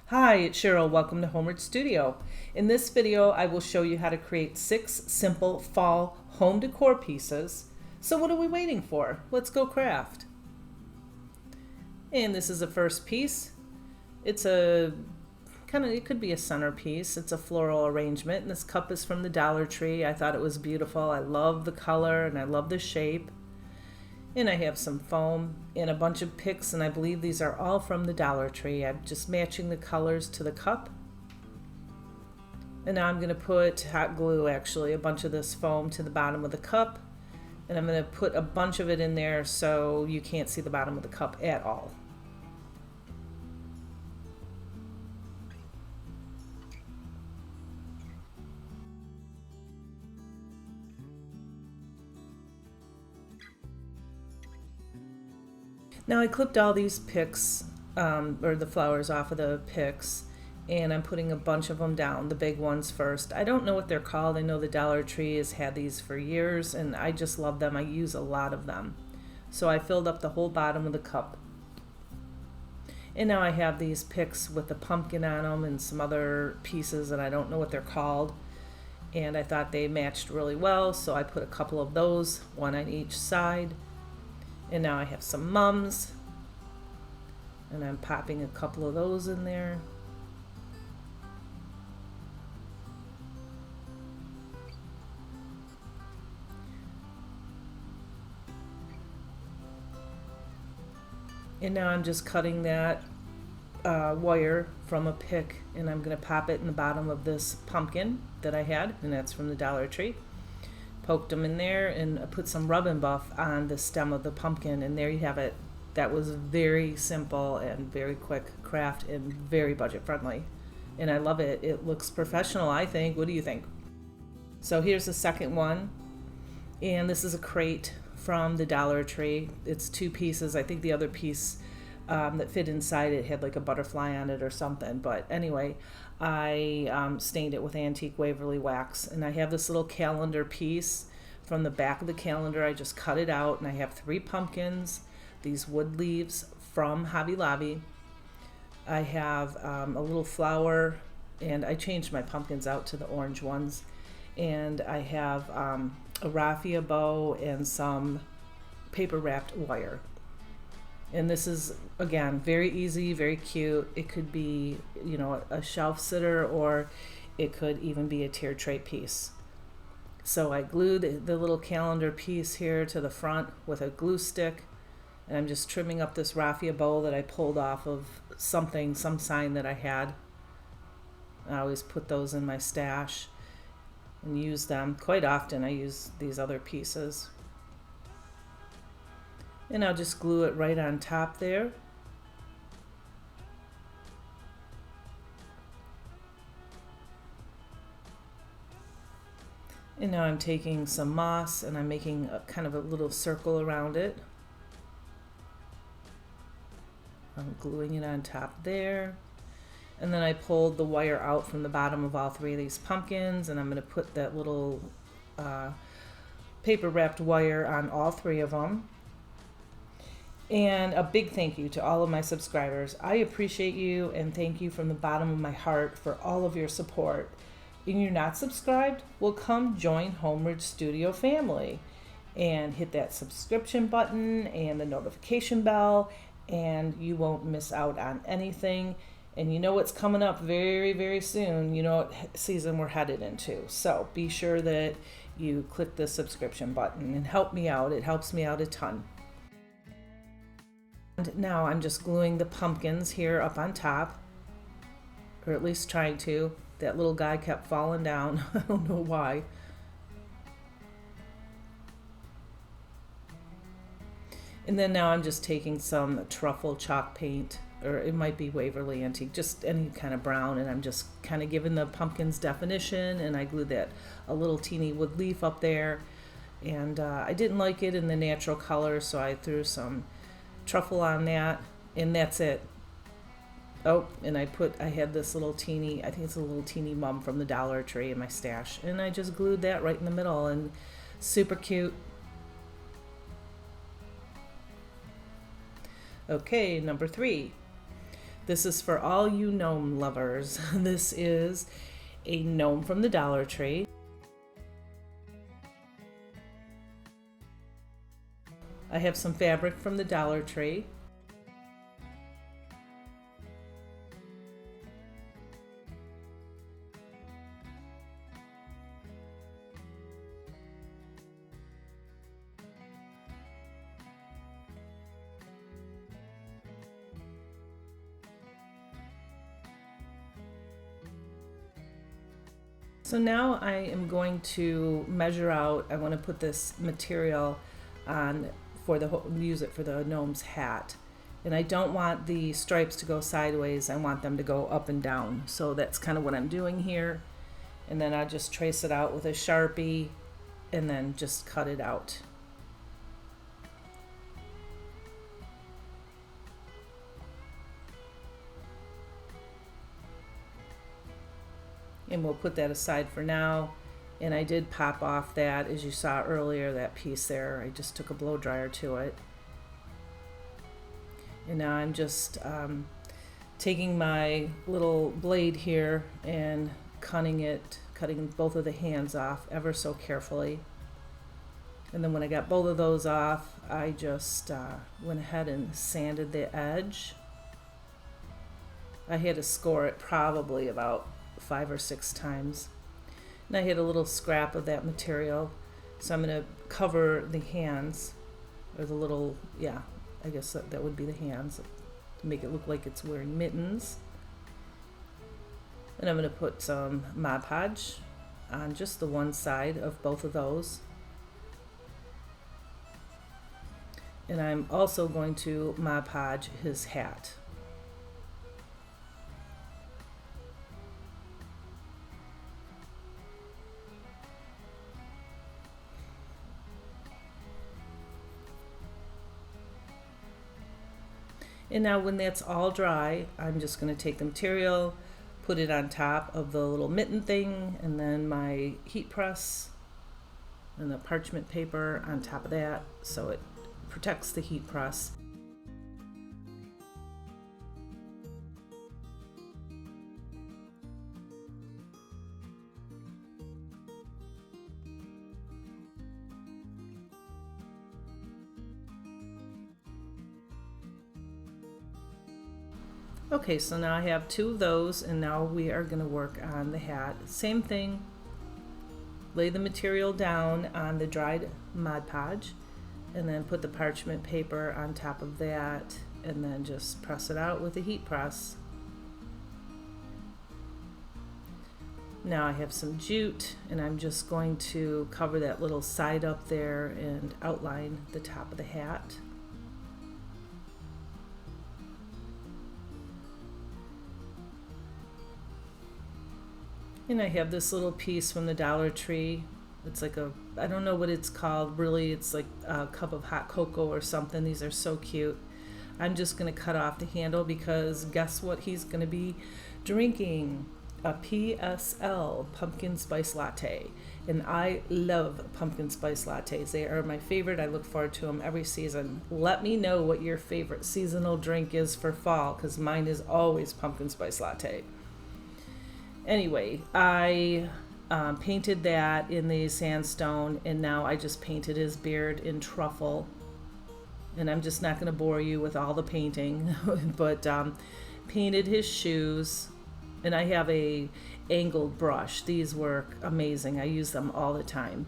Hi, it's Cheryl. Welcome to Homeward Studio. In this video, I will show you how to create 6 simple fall home decor pieces. So what are we waiting for? Let's go craft. And this is the first piece. It's it could be a centerpiece. It's a floral arrangement, and this cup is from the Dollar Tree. I thought it was beautiful. I love the color and I love the shape. And I have some foam and a bunch of picks, and I believe these are all from the Dollar Tree. I'm just matching the colors to the cup. And now I'm going to put hot glue, actually, a bunch of this foam to the bottom of the cup. And I'm going to put a bunch of it in there so you can't see the bottom of the cup at all. Now I clipped all these picks, or the flowers off of the picks, and I'm putting a bunch of them down, the big ones first. I don't know what they're called. I know the Dollar Tree has had these for years, and I just love them. I use a lot of them. So I filled up the whole bottom of the cup. And now I have these picks with the pumpkin on them and some other pieces that I don't know what they're called. And I thought they matched really well, so I put a couple of those, one on each side. And now I have some mums, and I'm popping a couple of those in there. And now I'm just cutting that wire from a pick, and I'm going to pop it in the bottom of this pumpkin that I had, and that's from the Dollar Tree. Poked them in there and put some rub and buff on the stem of the pumpkin, and there you have it. That was very simple and very quick craft and very budget friendly, and I love it. It looks professional, I think. What do you think? So here's the second one, and this is a crate from the Dollar Tree. It's 2 pieces. I think the other piece that fit inside it had like a butterfly on it or something, but anyway, I stained it with antique Waverly wax, and I have this little calendar piece from the back of the calendar. I just cut it out, and I have 3 pumpkins, these wood leaves from Hobby Lobby. I have a little flower, and I changed my pumpkins out to the orange ones, and I have a raffia bow and some paper wrapped wire. And this is, again, very easy, very cute. It could be, you know, a shelf sitter, or it could even be a tier tray piece. So I glued the little calendar piece here to the front with a glue stick, and I'm just trimming up this raffia bow that I pulled off of some sign that I had. I always put those in my stash and use them. Quite often I use these other pieces. And I'll just glue it right on top there. And now I'm taking some moss, and I'm making a kind of a little circle around it. I'm gluing it on top there. And then I pulled the wire out from the bottom of all 3 of these pumpkins, and I'm going to put that little paper wrapped wire on all 3 of them. And a big thank you to all of my subscribers. I appreciate you, and thank you from the bottom of my heart for all of your support. And you're not subscribed? Well, come join Homeward Studio family and hit that subscription button and the notification bell, and you won't miss out on anything. And you know what's coming up very, very soon. You know what season we're headed into. So be sure that you click the subscription button and help me out. It helps me out a ton. And now I'm just gluing the pumpkins here up on top, or at least trying to. That little guy kept falling down. I don't know why. And then now I'm just taking some truffle chalk paint, or it might be Waverly Antique, just any kind of brown, and I'm just kind of giving the pumpkins definition, and I glued that a little teeny wood leaf up there, and I didn't like it in the natural color, so I threw some truffle on that, and that's it. Oh, and I had this little teeny, I think it's a little teeny mum from the Dollar Tree in my stash, and I just glued that right in the middle, and super cute. Okay, number 3. This is for all you gnome lovers. This is a gnome from the Dollar Tree. I have some fabric from the Dollar Tree. So now I am going to measure out, I want to put this material on use it for the gnome's hat. And I don't want the stripes to go sideways, I want them to go up and down. So that's kind of what I'm doing here. And then I'll just trace it out with a Sharpie and then just cut it out. And we'll put that aside for now. And I did pop off that, as you saw earlier, that piece there. I just took a blow dryer to it. And now I'm just taking my little blade here and cutting both of the hands off ever so carefully. And then when I got both of those off, I just went ahead and sanded the edge. I had to score it probably about 5 or 6 times. And I had a little scrap of that material, so I'm going to cover the hands, or the little, yeah, I guess that would be the hands, to make it look like it's wearing mittens. And I'm going to put some Mod Podge on just the one side of both of those. And I'm also going to Mod Podge his hat. And now when that's all dry, I'm just going to take the material, put it on top of the little mitten thing, and then my heat press and the parchment paper on top of that, so it protects the heat press. Okay, so now I have 2 of those, and now we are going to work on the hat. Same thing, lay the material down on the dried Mod Podge, and then put the parchment paper on top of that, and then just press it out with a heat press. Now I have some jute, and I'm just going to cover that little side up there and outline the top of the hat. And I have this little piece from the Dollar Tree. It's like I don't know what it's called really. It's like a cup of hot cocoa or something. These are so cute. I'm just going to cut off the handle because guess what he's going to be drinking? A PSL, pumpkin spice latte. And I love pumpkin spice lattes. They are my favorite. I look forward to them every season. Let me know what your favorite seasonal drink is for fall, because mine is always pumpkin spice latte. Anyway, I painted that in the sandstone, and now I just painted his beard in truffle. And I'm just not going to bore you with all the painting, but painted his shoes. And I have a angled brush. These work amazing. I use them all the time.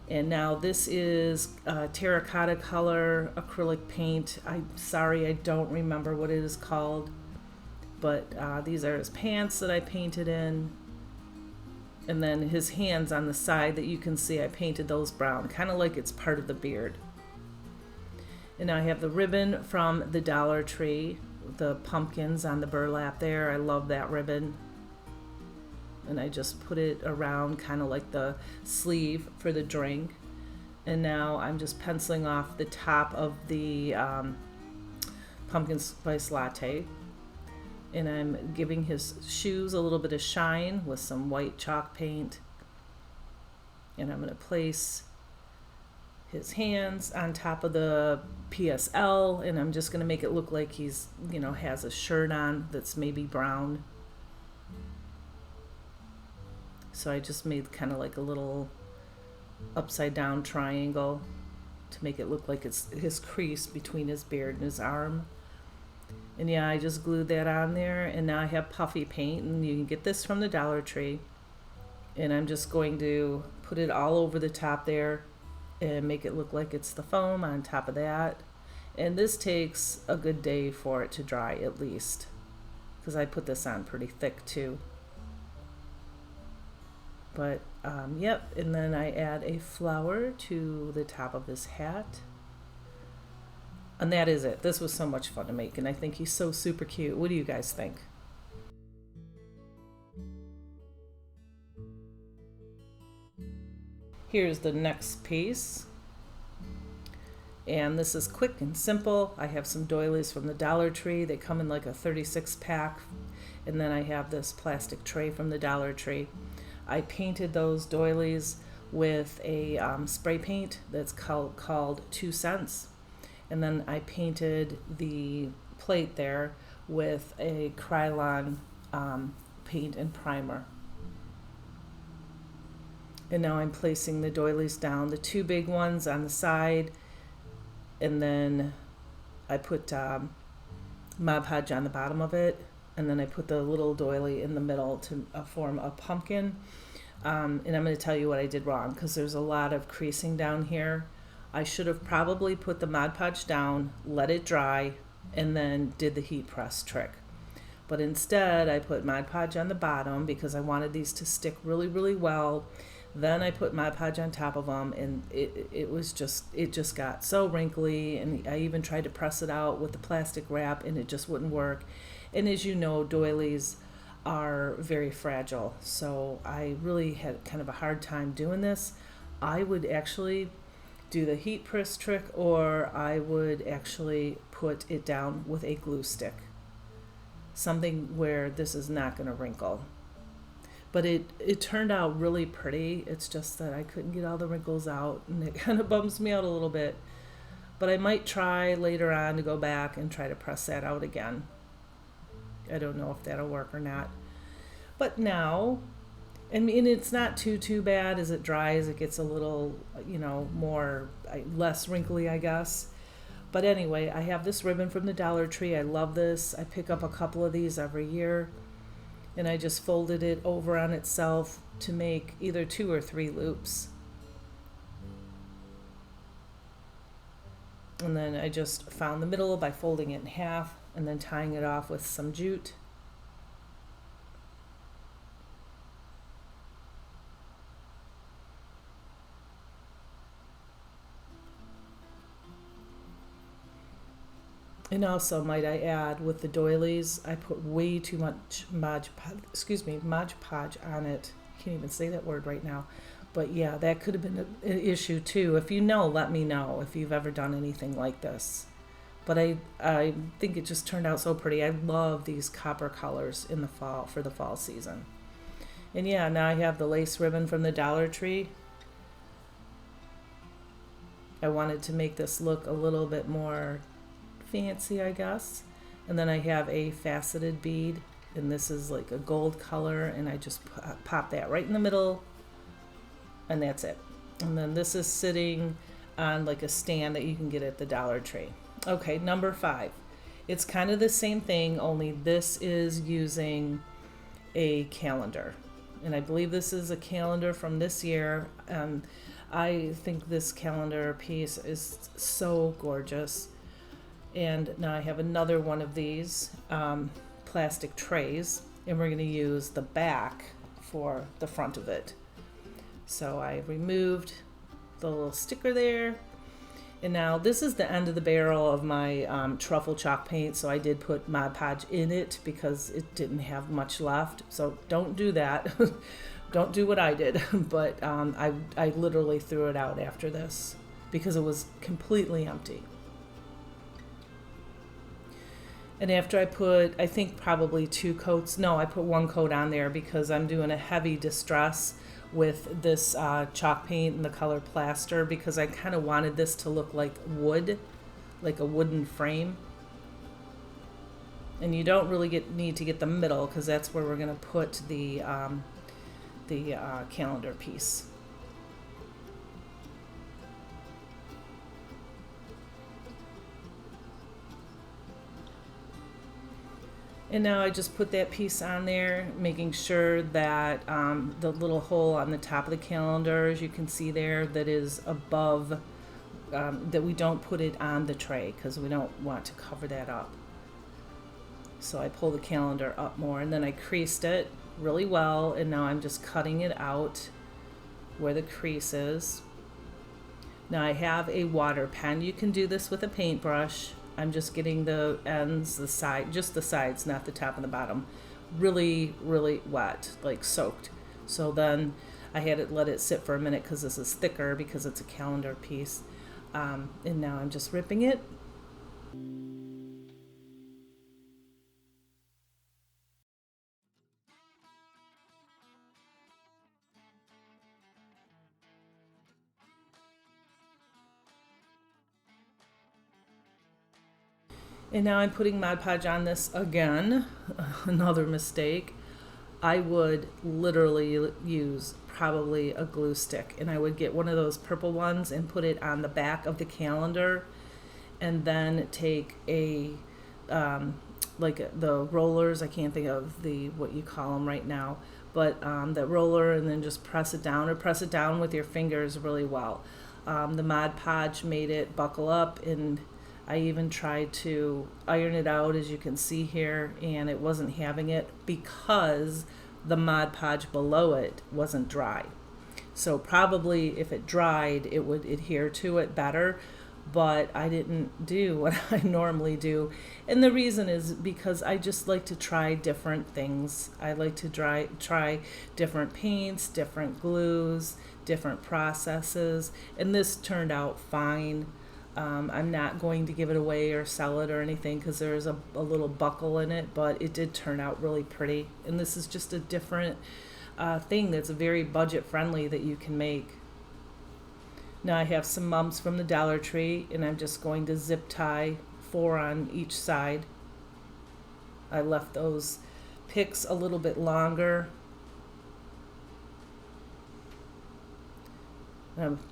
And now this is terracotta color acrylic paint. I'm sorry, I don't remember what it is called. But these are his pants that I painted in. And then his hands on the side that you can see, I painted those brown, kind of like it's part of the beard. And now I have the ribbon from the Dollar Tree, the pumpkins on the burlap there. I love that ribbon. And I just put it around kind of like the sleeve for the drink. And now I'm just penciling off the top of the pumpkin spice latte. And I'm giving his shoes a little bit of shine with some white chalk paint. And I'm going to place his hands on top of the PSL, and I'm just going to make it look like he's, you know, has a shirt on that's maybe brown. So I just made kind of like a little upside down triangle to make it look like it's his crease between his beard and his arm. And yeah, I just glued that on there, and now I have puffy paint, and you can get this from the Dollar Tree. And I'm just going to put it all over the top there and make it look like it's the foam on top of that. And this takes a good day for it to dry at least, because I put this on pretty thick too. But yep, and then I add a flower to the top of his hat. And that is it. This was so much fun to make, and I think he's so super cute. What do you guys think? Here's the next piece. And this is quick and simple. I have some doilies from the Dollar Tree. They come in like a 36 pack. And then I have this plastic tray from the Dollar Tree. I painted those doilies with a spray paint that's called 2 cents. And then I painted the plate there with a Krylon paint and primer. And now I'm placing the doilies down, the 2 big ones on the side, and then I put Mod Podge on the bottom of it, and then I put the little doily in the middle to form a pumpkin. And I'm going to tell you what I did wrong, because there's a lot of creasing down here. I should have probably put the Mod Podge down, let it dry, and then did the heat press trick. But instead, I put Mod Podge on the bottom because I wanted these to stick really, really well. Then I put Mod Podge on top of them, and it just got so wrinkly, and I even tried to press it out with the plastic wrap, and it just wouldn't work. And as you know, doilies are very fragile, so I really had kind of a hard time doing this. I would actually do the heat press trick, or I would actually put it down with a glue stick, something where this is not going to wrinkle. But it turned out really pretty. It's just that I couldn't get all the wrinkles out, and it kind of bums me out a little bit. But I might try later on to go back and try to press that out again. I don't know if that'll work or not. But now, and it's not too bad as it dries. It gets a little, you know, less wrinkly, I guess. But anyway, I have this ribbon from the Dollar Tree. I love this. I pick up a couple of these every year. And I just folded it over on itself to make either 2 or 3 loops. And then I just found the middle by folding it in half and then tying it off with some jute. And also, might I add, with the doilies, I put way too much Mod Podge on it. I can't even say that word right now. But yeah, that could have been an issue too. If you know, let me know if you've ever done anything like this. But I think it just turned out so pretty. I love these copper colors in the fall, for the fall season. And yeah, now I have the lace ribbon from the Dollar Tree. I wanted to make this look a little bit more fancy, I guess. And then I have a faceted bead, and this is like a gold color, and I just pop that right in the middle, and that's it. And then this is sitting on like a stand that you can get at the Dollar Tree. Okay, number 5. It's kind of the same thing, only this is using a calendar, and I believe this is a calendar from this year. I think this calendar piece is so gorgeous. And now I have another one of these plastic trays, and we're going to use the back for the front of it. So I removed the little sticker there, and now this is the end of the barrel of my truffle chalk paint, so I did put Mod Podge in it because it didn't have much left. So don't do that. Don't do what I did. But I literally threw it out after this because it was completely empty. And after I put, I think probably 2 coats, no, I put 1 coat on there because I'm doing a heavy distress with this chalk paint and the color plaster, because I kind of wanted this to look like wood, like a wooden frame. And you don't really need to get the middle, because that's where we're going to put the calendar piece. And now I just put that piece on there, making sure that the little hole on the top of the calendar, as you can see there, that is above, that we don't put it on the tray, because we don't want to cover that up. So I pull the calendar up more, and then I creased it really well, and now I'm just cutting it out where the crease is. Now I have a water pen. You can do this with a paintbrush. I'm just getting the ends, the side, just the sides, not the top and the bottom, really, really wet, like soaked. So then I had it let it sit for a minute, because this is thicker because it's a calendar piece. And now I'm just ripping it. And now I'm putting Mod Podge on this again, another mistake. I would literally use probably a glue stick, and I would get one of those purple ones and put it on the back of the calendar, and then take a, like the rollers, I can't think of what you call them right now, but that roller, and then just press it down, or press it down with your fingers really well. The Mod Podge made it buckle up, and I even tried to iron it out, as you can see here, and it wasn't having it because the Mod Podge below it wasn't dry. So probably if it dried, it would adhere to it better, but I didn't do what I normally do. And the reason is because I just like to try different things. I like to try different paints, different glues, different processes, and this turned out fine. I'm not going to give it away or sell it or anything, because there's a little buckle in it, but it did turn out really pretty. And this is just a different thing that's very budget friendly that you can make. Now I have some mums from the Dollar Tree, and I'm just going to zip tie 4 on each side. I left those picks a little bit longer.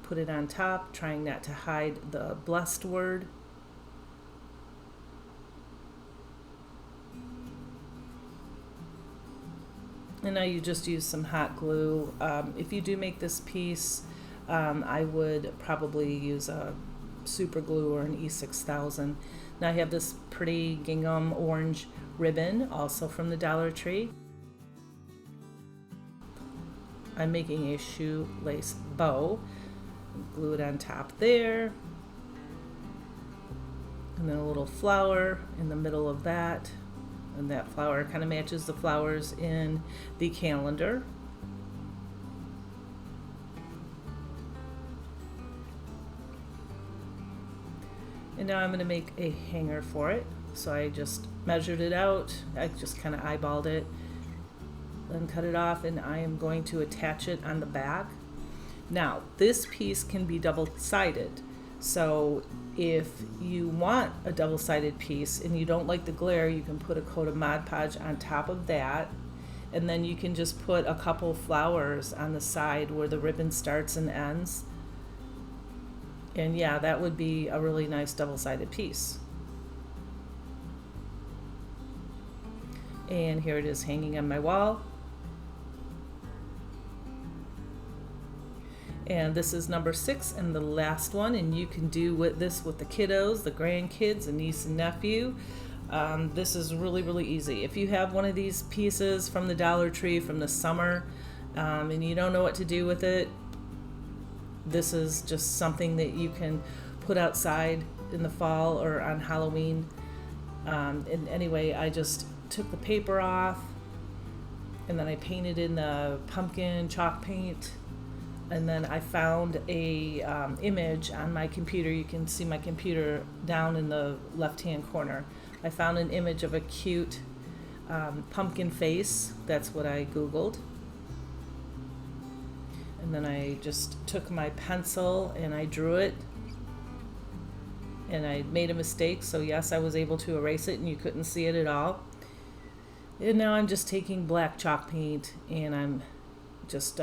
Put it on top, trying not to hide the blessed word. And now you just use some hot glue. If you do make this piece, I would probably use a super glue or an E6000. Now I have this pretty gingham orange ribbon, also from the Dollar Tree. I'm making a shoelace bow. Glue it on top there. And then a little flower in the middle of that. And that flower kind of matches the flowers in the calendar. And now I'm going to make a hanger for it. So I just measured it out. I just kind of eyeballed it. Then cut it off, and I am going to attach it on the back. Now this piece can be double-sided, so if you want a double-sided piece and you don't like the glare, you can put a coat of Mod Podge on top of that, and then you can just put a couple flowers on the side where the ribbon starts and ends, and yeah, that would be a really nice double-sided piece. And here it is hanging on my wall. And this is number 6 and the last one, and you can do this with the kiddos, the grandkids, and niece and nephew. This is really, really easy. If you have one of these pieces from the Dollar Tree from the summer, and you don't know what to do with it, this is just something that you can put outside in the fall or on Halloween. And anyway, I just took the paper off, and then I painted in the pumpkin chalk paint. And then I found a image on my computer. You can see my computer down in the left-hand corner. I found an image of a cute pumpkin face. That's what I Googled. And then I just took my pencil and I drew it, and I made a mistake, so yes, I was able to erase it and you couldn't see it at all. And now I'm just taking black chalk paint and I'm just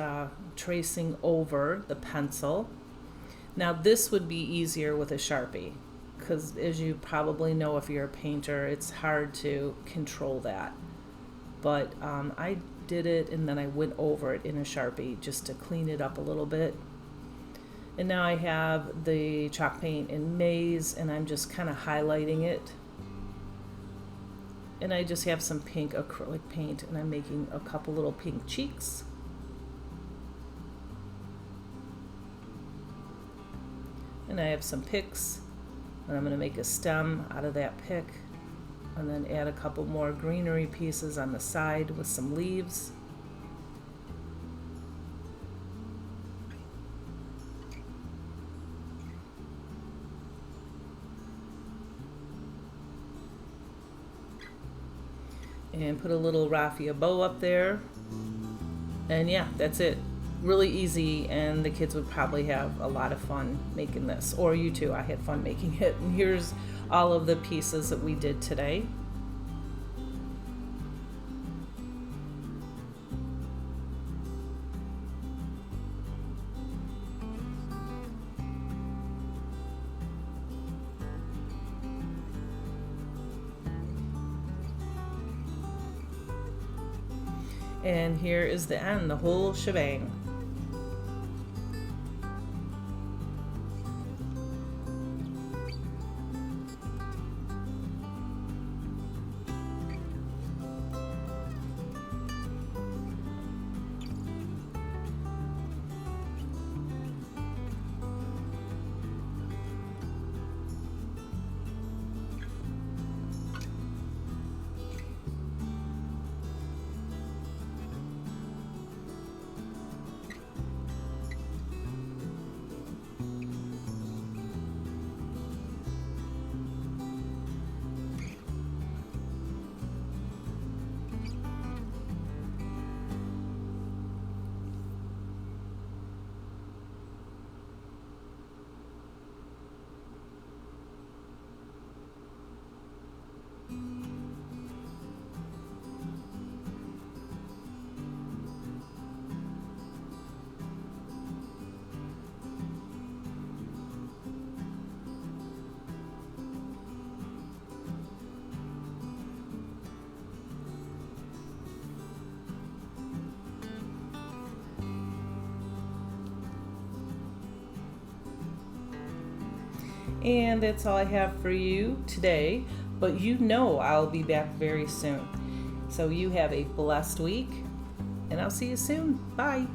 tracing over the pencil. Now this would be easier with a Sharpie, because as you probably know, if you're a painter, it's hard to control that. But I did it and then I went over it in a Sharpie just to clean it up a little bit. And now I have the chalk paint in maize and I'm just kind of highlighting it. And I just have some pink acrylic paint and I'm making a couple little pink cheeks. And I have some picks, and I'm going to make a stem out of that pick, and then add a couple more greenery pieces on the side with some leaves. And put a little raffia bow up there. And yeah, that's it. Really easy, and the kids would probably have a lot of fun making this, or you too. I had fun making it. And here's all of the pieces that we did today. And here is the end, the whole shebang. And that's all I have for you today, but you know I'll be back very soon. So you have a blessed week, and I'll see you soon. Bye.